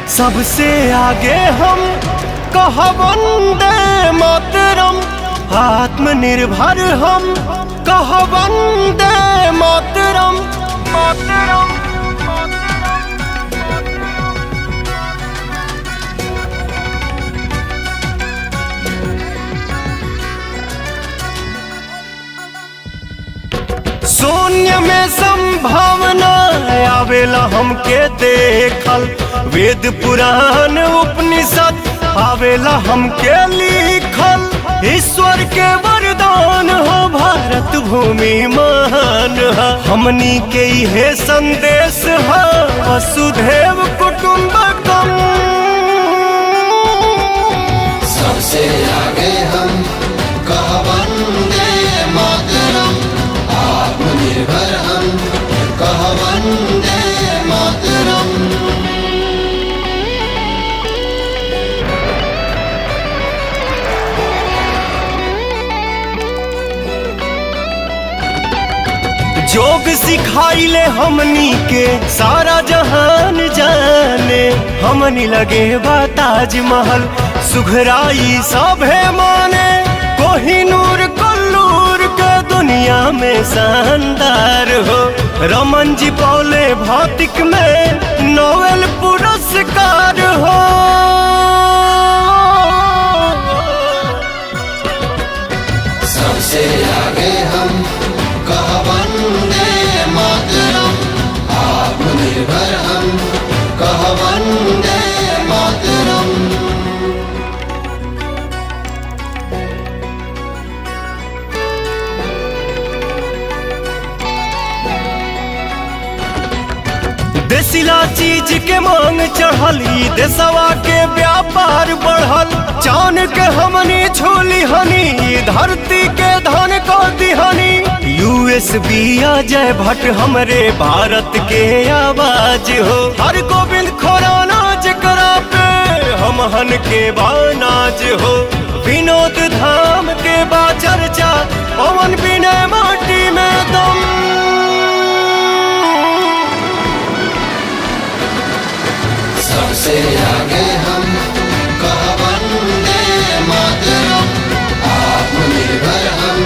सबसे आगे हम कह वंदे मातरम, आत्मनिर्भर हम कह वंदे मातरम मातरम। शून्य में संभावना आवेला हमके देखल, वेद पुराण उपनिषद आवेला हमके लिखल। ईश्वर के वरदान हो भारत भूमि महान है, हमनी के ये संदेश है वसुधैव कुटुंबकम। सबसे आगे हम कह वंदे मातरम, आत्मनिर्भर हम कह वंदे मातरम। जोग सिखाइले हमनी के सारा जहान जाने, हमनी लगे बा ताजमहल सुघराई सभे माने। कोहिनूर कल्लूर के दुनिया में शानदार हो, रमन जी पौले भौतिक में नोबेल पुरस्कार हो। सबसे आगे हम कह वंदे मातरम, आत्मनिर्भर हम कह वंदे मातरम। देसिला चीज के मांग चढ़ल, देशवा के व्यापार बढ़ल। चान के हमनी छोली हनी, धरती के धन को दिहनी। USB अजय भट्ट हमरे भारत के आवाज हो, हर गोविंद खुराना जकरा पे हमहन के बानाज हो। विनोद धाम के बा चर्चा, पवन विनय माटी में दम। सबसे आगे हम कह वंदे मातरम, आत्मनिर्भर हम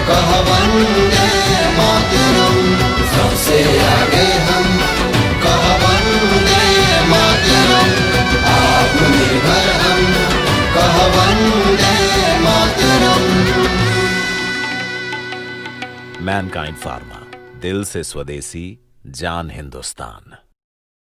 कह वंदे मातरम। सबसे आगे हम कह वंदे मातरम, आत्मनिर्भर हम कह वंदे मातरम। मैनकाइंड फार्मा, दिल से स्वदेशी, जान हिंदुस्तान।